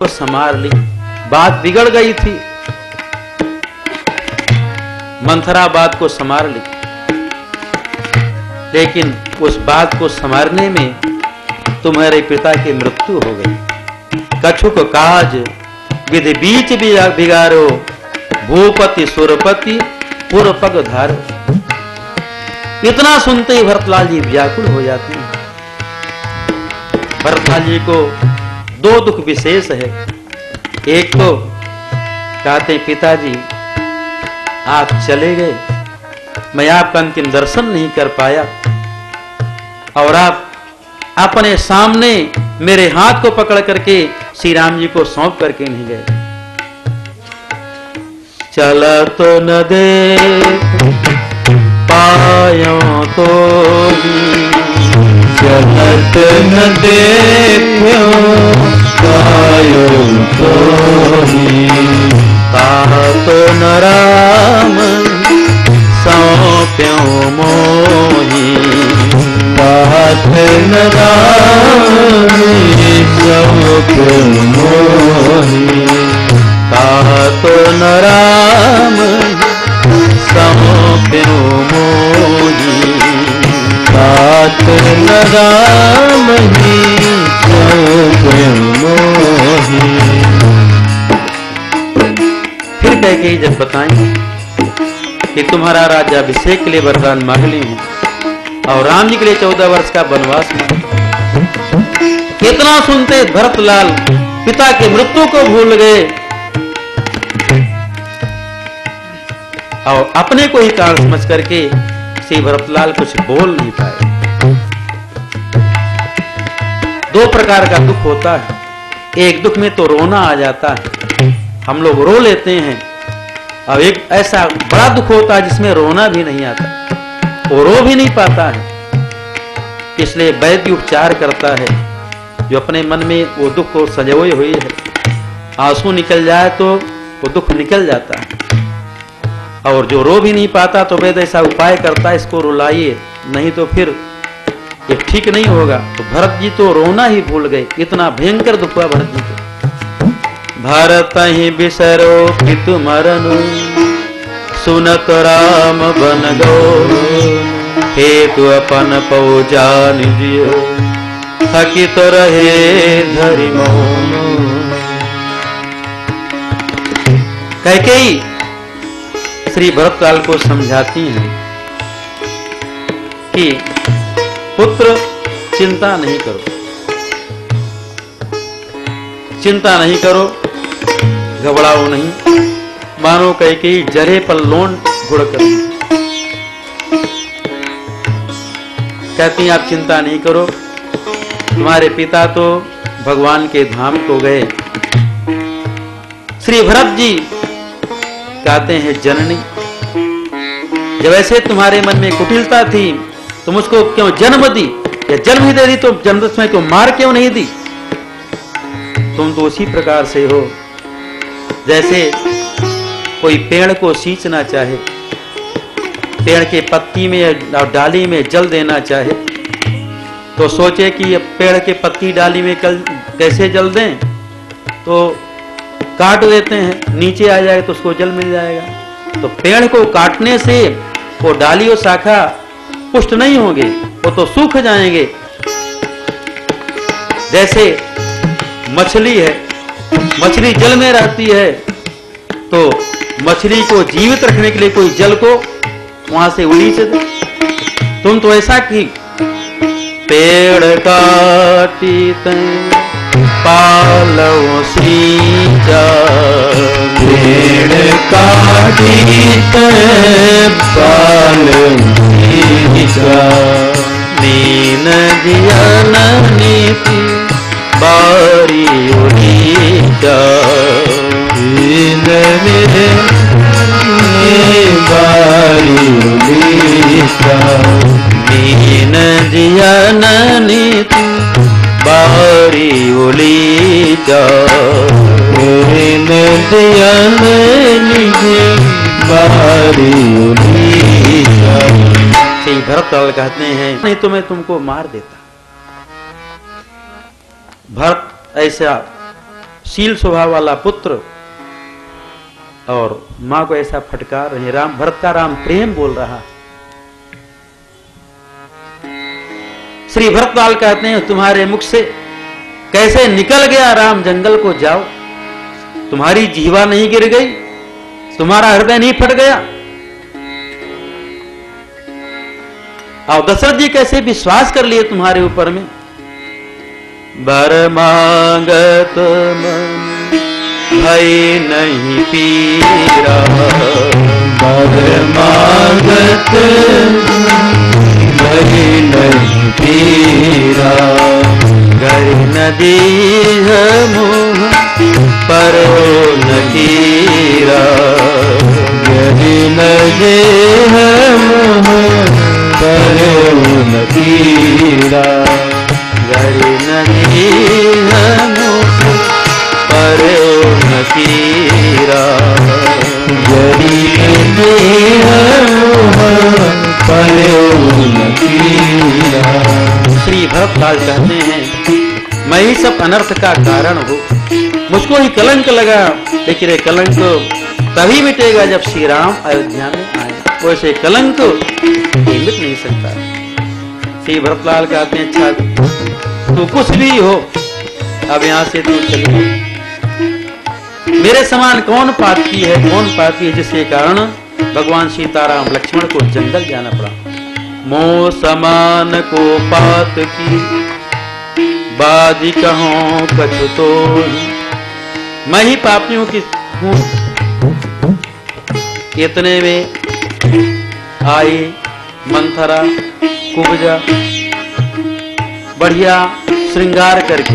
को संभाल ली। बात बिगड़ गई थी, मंथरा बात को संभाल ली, लेकिन उस बात को संभालने में तुम्हारे पिता की मृत्यु हो गई। कछुक काज विधि बीच बिगारो, भूपति सुरपति पुरपग धारो। इतना सुनते ही भरतलाल जी व्याकुल हो जाते हैं। भरतलाल जी को दो दुख विशेष है। एक तो कहते पिताजी आप चले गए, मैं आपका अंतिम दर्शन नहीं कर पाया, और आप अपने सामने मेरे हाथ को पकड़ करके श्री राम जी को सौंप करके नहीं गए। चला तो न दे पायो तो चलत न देखो पायो तो तात न राम सौंप्यो मोही, तात न राम सौंप्यो मोही, तात न राम सौंप्यो मोही, तात न राम ही सौंप्यो मोही। फिर कह के जब बताएं कि तुम्हारा राज्य अभिषेक के लिए वरदान मांग ली हूं और राम जी के लिए 14 वर्ष का वनवास मांगा। कितना सुनते भरतलाल पिता की मृत्यु को भूल गए और अपने को ही कारण समझ करके श्री भरतलाल कुछ बोल नहीं पाए। दो प्रकार का दुख होता है। एक दुख में तो रोना आ जाता है, हम लोग रो लेते हैं, और एक ऐसा बड़ा दुख होता है जिसमें रोना भी नहीं आता, वो रो भी नहीं पाता है। इसलिए वैद्य उपचार करता है, जो अपने मन में वो दुख को संजोए हुई है, आंसू निकल जाए तो वो दुख निकल जाता है। और जो रो भी नहीं पाता तो वैद्य ऐसा उपाय करता है, इसको रुलाइए, नहीं तो फिर ये ठीक नहीं होगा। तो भरत जी तो रोना ही भूल गए, इतना भयंकर दुख हुआ भरत जी को। भरत ही बिसरो पितु मरनु, सुनत राम बन गो, हेतु अपन पौजा निजियो, थकित रहे धरि मोह। कैकेयी श्री भरतलाल को समझाती हैं कि पुत्र चिंता नहीं करो, चिंता नहीं करो, घबराओ नहीं। मानो कैकेयी जरे पर लोन घुड़ कर कहती आप चिंता नहीं करो, तुम्हारे पिता तो भगवान के धाम को गए। श्री भरत जी कहते हैं जननी, जब ऐसे तुम्हारे मन में कुटिलता थी तो मुझको क्यों जन्म दी, या जन्म ही दे दी तो जन्म में क्यों मार क्यों नहीं दी। तुम तो उसी प्रकार से हो जैसे कोई पेड़ को सींचना चाहे, पेड़ के पत्ती में और डाली में जल देना चाहे, तो सोचे कि ये पेड़ के पत्ती डाली में कैसे जल दें, तो काट देते हैं, नीचे आ जाए तो उसको जल मिल जाएगा। तो पेड़ को काटने से वो डाली और शाखा पुष्ट नहीं होंगे, वो तो सूख जाएंगे। जैसे मछली है, मछली जल में रहती है, तो मछली को जीवित रखने के लिए कोई जल को वहां से उलीच दे। तुम तो ऐसा कि पेड़ काटी पालो सींचा, पेड़ काटी पालो सींचा, नीन जियन नीति बारी उलीचा, नीन मेरे बारी उलीचा, नीन जियन नीति बारी उलीचा, नीन जियन नीति बारी उलीचा। श्री भरतलाल कहते हैं नहीं तो मैं तुमको मार देता। भरत ऐसा शील स्वभाव वाला पुत्र और मां को ऐसा फटकार रहे। राम भरत का राम प्रेम बोल रहा। श्री भरतलाल कहते हैं तुम्हारे मुख से कैसे निकल गया राम जंगल को जाओ। तुम्हारी जीवा नहीं गिर गई, तुम्हारा हृदय नहीं फट गया। और दशरथ जी कैसे विश्वास कर लिए तुम्हारे ऊपर में। बर मांगत मन भय नहीं पीरा, बर मांगत भय नहीं पीरा। घर नदी मुँह पर न कीरा, गरी नदी मुँह पर न कीरा। गरी नदी मुँह पर न कीरा, गरी नदी मुँह पर न कीरा। श्री भरतलाल कहते हैं मैं ही सब अनर्थ का कारण हूँ, मुझको ही कलंक लगा, लेकिन ये कलंक तभी मिटेगा जब श्री राम अयोध्या में आए। वैसे कलंक मिट नहीं सकता। श्री भरतलाल कहते हैं अच्छा तू कुछ भी हो, अब यहां से तू चल। मेरे समान कौन पापी है, कौन पापी है जिसके कारण भगवान सीताराम लक्ष्मण को जंगल जाना पड़ा। मोह समान को पात की बाजी कहूं कछु तो, मैं ही पापियों की हूं। इतने में आई मंथरा कुब्जा बढ़िया श्रृंगार करके,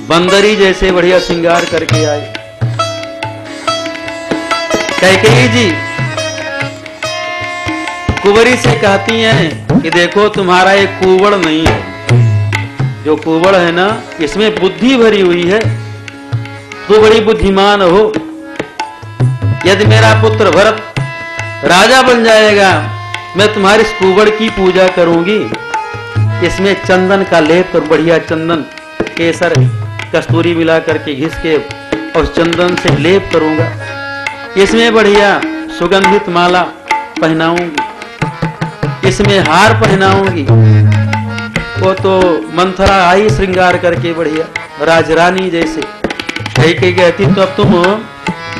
बंदरी जैसे बढ़िया श्रृंगार करके आई। कैकेयी जी कुंवरी से कहती हैं कि देखो तुम्हारा एक कुंवड़ नहीं है, जो कुंवड़ है ना इसमें बुद्धि भरी हुई है, तो बड़ी बुद्धिमान हो। यदि मेरा पुत्र भरत राजा बन जाएगा, मैं तुम्हारी इस कुंवड़ की पूजा करूंगी। इसमें चंदन का लेप और बढ़िया चंदन केसर कस्तूरी मिला करके घिस के और चंदन से लेप करूंगा। इसमें बढ़िया सुगंधित माला पहनाऊंगी, इसमें हार पहनाऊंगी। वो तो मंथरा आई श्रृंगार करके बढ़िया राजरानी जैसे। कही कहती तो अब तुम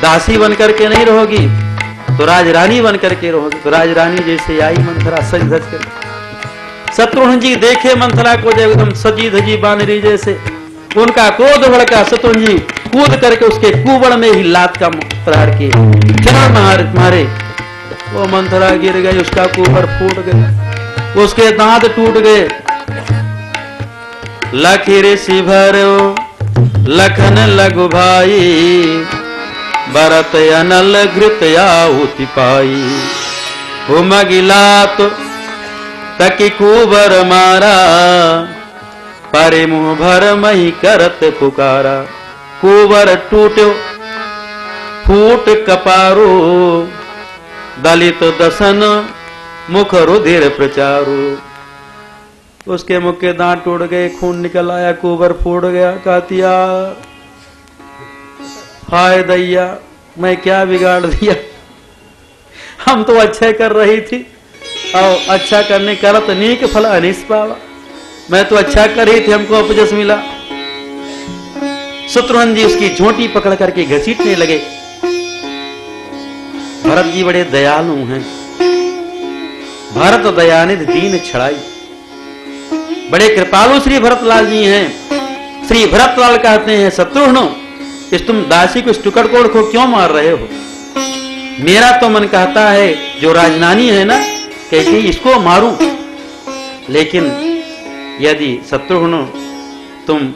दासी बन करके नहीं रहोगी, तो राजरानी बन करके रहोगी। तो राजरानी जैसे आई मंथरा सज धज कर। शत्रुघ्न जी देखे मंथरा को जब एकदम सजी धजी बानरी जैसे, उनका क्रोध भड़का। शत्रुघ्न जी कूद करके उसके कुंवड़ में ही लात का प्रहार किए, चरण मारे। वो मंथरा गिर गई, उसका कुंवड़ फूट गया, उसके दांत टूट गए। लखी ऋषि भरो लखन लघु भाई, भरत अनल घृत आहुति पाई। उमगिला तो तकी कुबर मारा, परे मुंह भर मही करत पुकारा। कुबर टूट्यो फूट कपारो, दलित दसन मुख रुधिर प्रचारो। उसके मुख के दांत टूट गए, खून निकल आया, कुबर फूट गया। कहतिया हाय दैया, मैं क्या बिगाड़ दिया। हम तो अच्छे कर रही थी, और अच्छा करने करत नीक फल अनिस पावा। मैं तो अच्छा कर रही थी, हमको अपजस मिला। शत्रुघ्न जी उसकी झोंटी पकड़ करके घसीटने लगे। भरत जी बड़े दयालु हैं। भरत दयानिधि दीन छड़ाई, बड़े कृपालु श्री भरतलाल जी हैं। श्री भरतलाल कहते हैं शत्रुघ्न, इस तुम दासी को इस टुकड़कोड़ को क्यों मार रहे हो। मेरा तो मन कहता है जो राजनानी है ना कैसे इसको मारूं, लेकिन यदि शत्रुघ्न तुम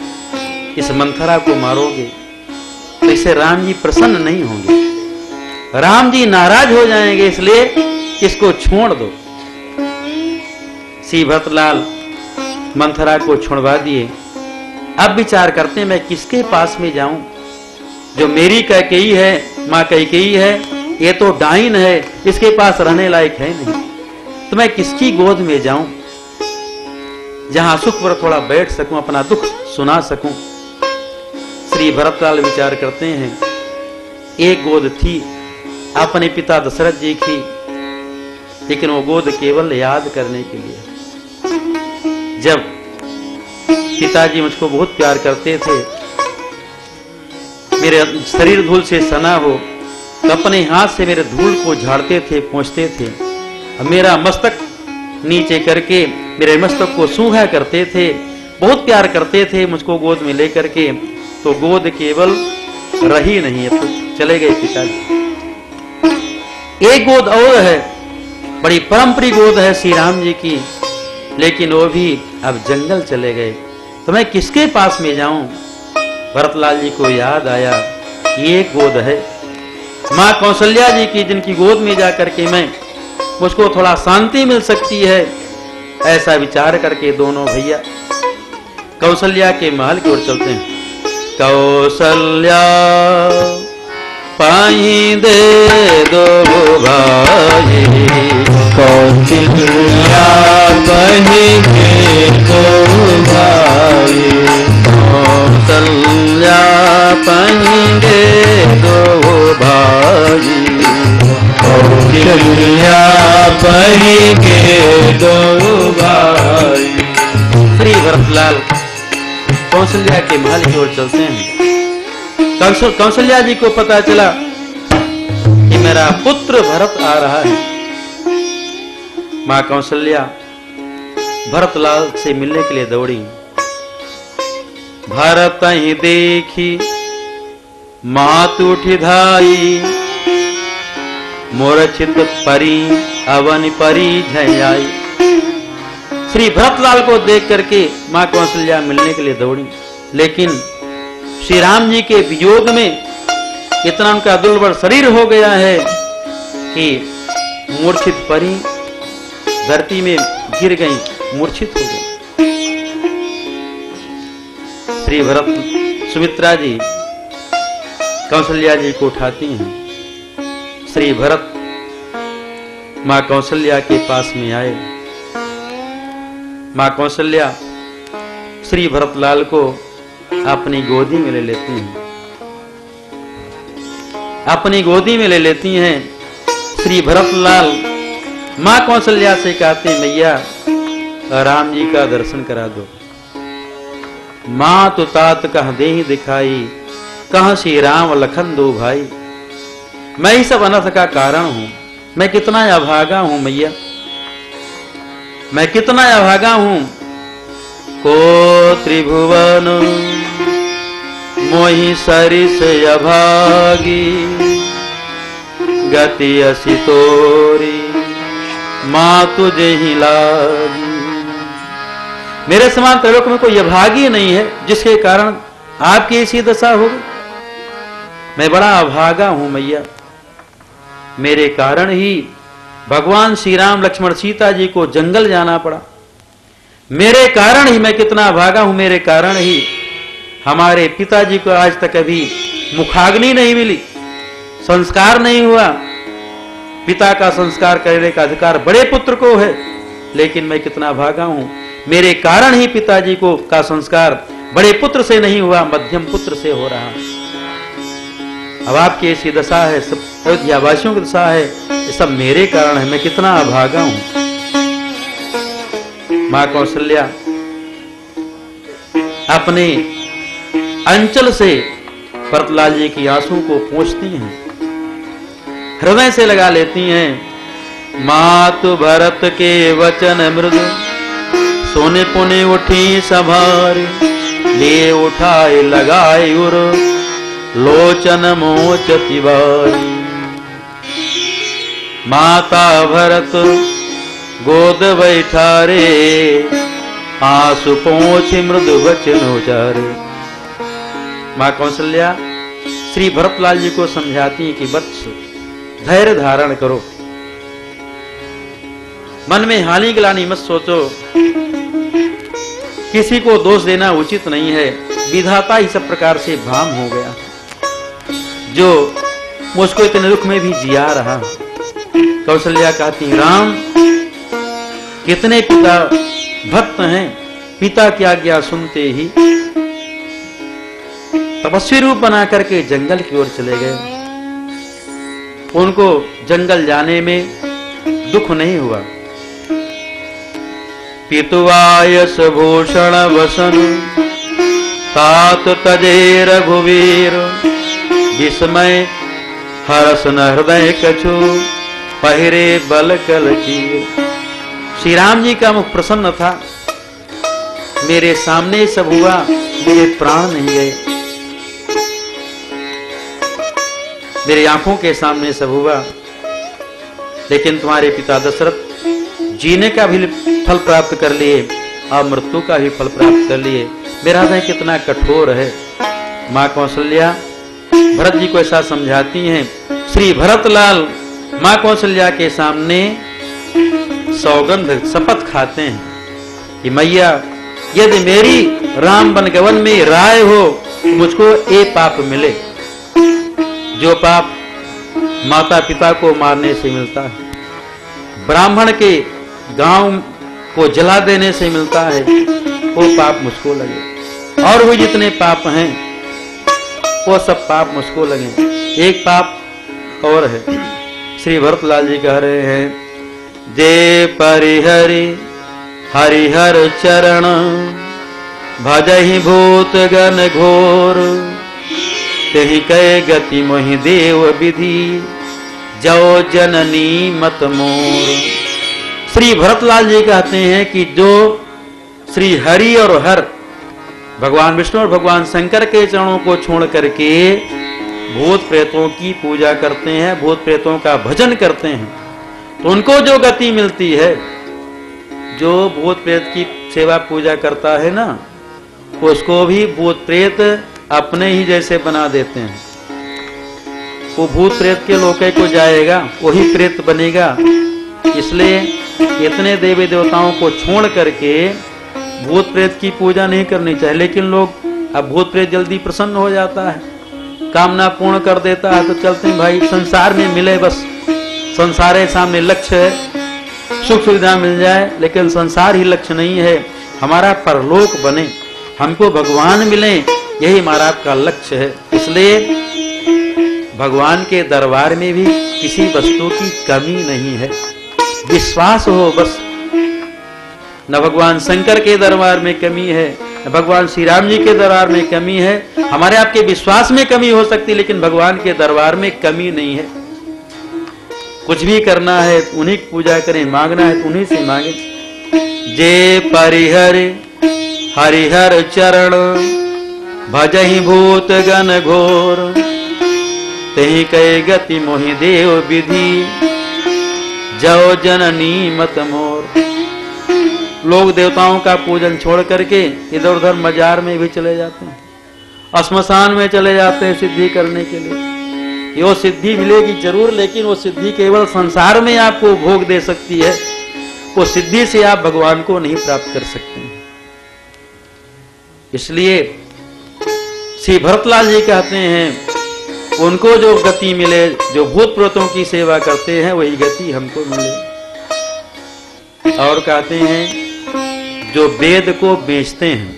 इस मंथरा को मारोगे तो इससे राम जी प्रसन्न नहीं होंगे, राम जी नाराज हो जाएंगे, इसलिए इसको छोड़ दो। श्री भरतलाल मंथरा को छोड़वा दिए। अब विचार करते हैं मैं किसके पास में जाऊं। जो मेरी कैकेयी है, मां कैकेयी है, ये तो डाइन है, इसके पास रहने लायक है नहीं, तो मैं किसकी गोद में जाऊं जहां सुख पर थोड़ा बैठ सकूं, अपना दुख सुना सकूं। श्री भरतलाल विचार करते हैं, एक गोद थी अपने पिता दशरथ जी की, लेकिन वो गोद केवल याद करने के लिए। जब पिताजी मुझको बहुत प्यार करते थे, मेरे शरीर धूल से सना हो तो अपने हाथ से मेरे धूल को झाड़ते थे, पोंछते थे, मेरा मस्तक नीचे करके मेरे मस्तक को सूंघा करते थे, बहुत प्यार करते थे मुझको गोद में लेकर के। तो गोद केवल रही नहीं, अब तो चले गए पिताजी। एक गोद और है, बड़ी परंपरी गोद है श्री राम जी की, लेकिन वो भी अब जंगल चले गए, तो मैं किसके पास में जाऊं? भरतलाल जी को याद आया कि एक गोद है माँ कौशल्या जी की, जिनकी गोद में जाकर के मैं मुझको थोड़ा शांति मिल सकती है। ऐसा विचार करके दोनों भैया कौशल्या के महल की ओर चलते हैं। कौशल्या पाई दे दो भाई, कौशल्या पाई दे दो भाई, कौशल्या पाई दे दो भाई, कौशल्या पाई दे दो भाई। श्री भरतलाल कौशल्या के महल की ओर चलते हैं। कौशल्या जी को पता चला कि मेरा पुत्र भरत आ रहा है। मां कौशल्या भरतलाल से मिलने के लिए दौड़ी। भरत ही देखी मात उठी धाई, मूर्छित परी अवन परी झयाई। श्री भरतलाल को देख करके मां कौशल्या मिलने के लिए दौड़ी, लेकिन श्री राम जी के वियोग में इतना उनका दुर्बल शरीर हो गया है कि मूर्छित परी धरती में गिर गई, मूर्छित हो गई। श्री भरत सुमित्रा जी कौशल्या जी को उठाती हैं। श्री भरत मां कौशल्या के पास में आए। मां कौशल्या श्री भरतलाल को अपनी गोदी में ले लेती हैं, अपनी गोदी में ले लेती हैं। श्री भरतलाल मां कौशल्या से कहते, मैया राम जी का दर्शन करा दो। मां तो तात कह दे ही दिखाई, कहां श्री राम लखन दो भाई। मैं ही सब अनर्थ का कारण हूं, मैं कितना अभागा हूं मैया, मैं कितना अभागा हूं। को त्रिभुवन मोहि सरिस अभागी, गति असि तोरी मां तुझे ही लागी। मेरे समान त्रिलोक में कोई अभागी नहीं है जिसके कारण आपकी ऐसी दशा हो गई। मैं बड़ा अभागा हूं मैया, मेरे कारण ही भगवान श्री राम लक्ष्मण सीता जी को जंगल जाना पड़ा। मेरे कारण ही मैं कितना अभागा हूं, मेरे कारण ही हमारे पिताजी को आज तक अभी मुखाग्नि नहीं मिली, संस्कार नहीं हुआ। पिता का संस्कार करने का अधिकार बड़े पुत्र को है, लेकिन मैं कितना अभागा हूं, मेरे कारण ही पिताजी को का संस्कार बड़े पुत्र से नहीं हुआ, मध्यम पुत्र से हो रहा। अब आपकी ऐसी दशा है, सब अयोध्या वासियों की दशा है, ये सब मेरे कारण है, मैं कितना अभागा हूं। मां कौशल्या अपने अंचल से भरतलाल जी की आंसू को पोंछती हैं, हृदय से लगा लेती हैं। मातु भरत के वचन मृदु, सोने पुने उठी संभार, ले उठाए लगाए उर, लोचन मोचति बारी। माता भरत गोद बैठारे, आंसू पोंछे मृदु वचन उचारे। मां कौशल्या श्री भरतलाल जी को समझाती है कि वत्स धैर्य धारण करो, मन में हानि गिलानी मत सोचो, किसी को दोष देना उचित नहीं है, विधाता इस प्रकार से भाम हो गया जो मुझको इतने दुख में भी जिया रहा। कौशल्या कहती, राम कितने पिता भक्त हैं, पिता की आज्ञा सुनते ही तपस्वी रूप बना करके जंगल की ओर चले गए। उनको जंगल जाने में दुख नहीं हुआ। पितुवायस भूषण वसन तात तजे रघुवीर विस्मय हरस न हृदय कछु पहिरे बल कल चीर। श्री राम जी का मुख प्रसन्न था। मेरे सामने सब हुआ, मेरे प्राण नहीं गए। मेरी आंखों के सामने सब हुआ, लेकिन तुम्हारे पिता दशरथ जीने का भी फल प्राप्त कर लिए और मृत्यु का भी फल प्राप्त कर लिए। मेरा हृदय कितना कठोर है। माँ कौशल्या भरत जी को ऐसा समझाती हैं। श्री भरतलाल माँ कौशल्या के सामने सौगंध शपथ खाते हैं कि मैया यदि मेरी राम वनगवन में राय हो तो मुझको ये पाप मिले जो पाप माता पिता को मारने से मिलता है, ब्राह्मण के गांव को जला देने से मिलता है, वो पाप मुझको लगे। और वो जितने पाप हैं वो सब पाप मुझको लगे। एक पाप और है। श्री भरतलाल जी कह रहे हैं, जे परिहरि हरिहर चरण भजहि भूत गण घोर तेहि कै गति मोहि देव विधि जो जननी मत मोर। श्री भरतलाल जी कहते हैं कि जो श्री हरि और हर भगवान विष्णु और भगवान शंकर के चरणों को छोड़ करके भूत प्रेतों की पूजा करते हैं, भूत प्रेतों का भजन करते हैं, तो उनको जो गति मिलती है, जो भूत प्रेत की सेवा पूजा करता है ना, उसको भी भूत प्रेत अपने ही जैसे बना देते हैं। वो भूत प्रेत के लोके को जाएगा, वही प्रेत बनेगा। इसलिए इतने देवी देवताओं को छोड़ करके भूत प्रेत की पूजा नहीं करनी चाहिए। लेकिन लोग अब भूत प्रेत जल्दी प्रसन्न हो जाता है, कामना पूर्ण कर देता है, तो चलते हैं भाई संसार में मिले, बस संसार है सामने लक्ष्य है, सुख सुविधा मिल जाए, लेकिन संसार ही लक्ष्य नहीं है। हमारा परलोक बने, हमको भगवान मिले, यही हमारा आपका लक्ष्य है। इसलिए भगवान के दरबार में भी किसी वस्तु की कमी नहीं है, विश्वास हो बस। न भगवान शंकर के दरबार में कमी है, न भगवान श्री राम जी के दरबार में कमी है। हमारे आपके विश्वास में कमी हो सकती है, लेकिन भगवान के दरबार में कमी नहीं है। कुछ भी करना है उन्हीं की पूजा करें, मांगना है तो उन्हीं से मांगे। जे परिहर हरिहर चरण भजहि भूत गण घोर तेहि कै गति मोहि देव विधि जो जननी मत मोर। लोग देवताओं का पूजन छोड़ करके इधर उधर मजार में भी चले जाते हैं, श्मशान में चले जाते हैं सिद्धि करने के लिए। वो सिद्धि मिलेगी जरूर, लेकिन वो सिद्धि केवल संसार में आपको भोग दे सकती है, वो सिद्धि से आप भगवान को नहीं प्राप्त कर सकते हैं। इसलिए श्री भरतलाल जी कहते हैं उनको जो गति मिले, जो भूत प्रेतों की सेवा करते हैं, वही गति हमको मिले। और कहते हैं जो वेद को बेचते हैं,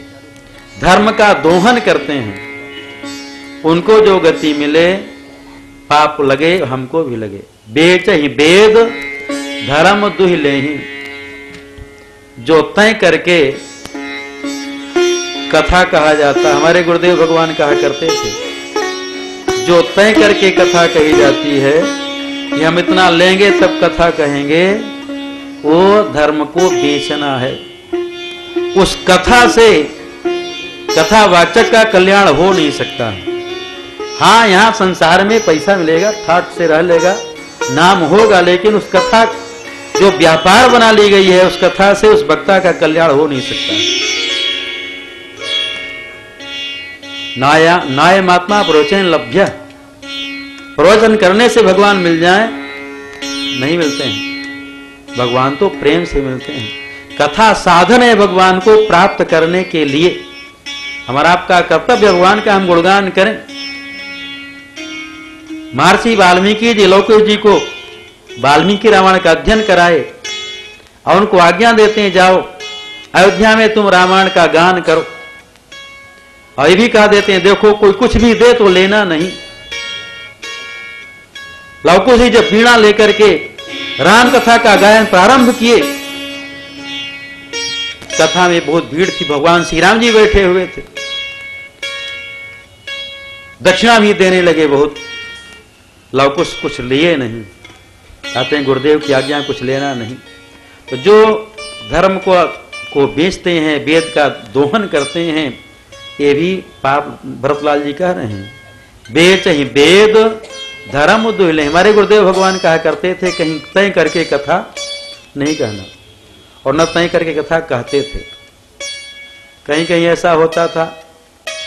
धर्म का दोहन करते हैं, उनको जो गति मिले, पाप लगे हमको भी लगे। बेच ही वेद धर्म दुहि लेहि, जो तय करके कथा कहा जाता। हमारे गुरुदेव भगवान कहा करते थे, जो तय करके कथा कही जाती है कि हम इतना लेंगे तब कथा कहेंगे, वो धर्म को बेचना है। उस कथा से कथावाचक का कल्याण हो नहीं सकता। हाँ, यहाँ संसार में पैसा मिलेगा, ठाट से रह लेगा, नाम होगा, लेकिन उस कथा जो व्यापार बना ली गई है, उस कथा से उस वक्ता का कल्याण हो नहीं सकता। नाय महात्मा प्रवचन लभ्य, प्रवचन करने से भगवान मिल जाए नहीं मिलते हैं, भगवान तो प्रेम से मिलते हैं। कथा साधन है भगवान को प्राप्त करने के लिए। हमारा आपका कर्तव्य भगवान का हम गुणगान करें। महर्षि वाल्मीकि जी लौकिक जी को वाल्मीकि रामायण का अध्ययन कराए और उनको आज्ञा देते हैं, जाओ अयोध्या में तुम रामायण का गान करो। और ये भी कह देते हैं, देखो कोई कुछ भी दे तो लेना नहीं। लवकुश जी जब वीणा लेकर के राम कथा का गायन प्रारंभ किए, कथा में बहुत भीड़ थी, भगवान श्री राम जी बैठे हुए थे, दक्षिणा भी देने लगे बहुत। लवकुश कुछ लिए नहीं, कहते हैं गुरुदेव की आज्ञा, कुछ लेना नहीं। तो जो धर्म को बेचते हैं, वेद का दोहन करते हैं, ये भी पाप भरतलाल जी कह रहे हैं। बेच ही वेद धर्म दुहिले। हमारे गुरुदेव भगवान कहा करते थे, कहीं तय करके कथा नहीं कहना, और न तय करके कथा कहते थे। कहीं कहीं ऐसा होता था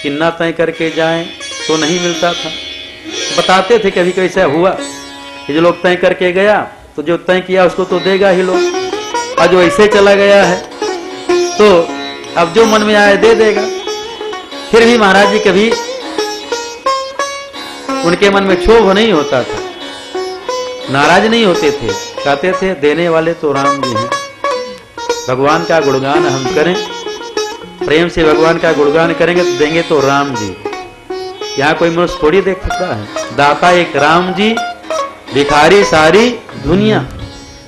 कि न तय करके जाएं तो नहीं मिलता था, बताते थे। कभी कैसा हुआ कि जो लोग तय करके गया तो जो तय किया उसको तो देगा ही लोग, और जो ऐसे चला गया है तो अब जो मन में आए दे देगा। फिर भी महाराज जी कभी उनके मन में क्षोभ नहीं होता था, नाराज नहीं होते थे, कहते थे देने वाले तो राम जी हैं। भगवान का गुणगान हम करें, प्रेम से भगवान का गुणगान करेंगे तो देंगे तो राम जी। यहाँ कोई मनुष्य थोड़ी देख सकता है। दाता एक राम जी, भिखारी सारी दुनिया।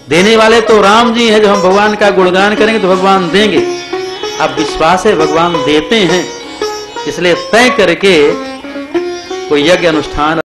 देने वाले तो राम जी हैं। जब हम भगवान का गुणगान करेंगे तो भगवान देंगे। अब विश्वास है भगवान देते हैं, इसलिए तय करके कोई यज्ञ अनुष्ठान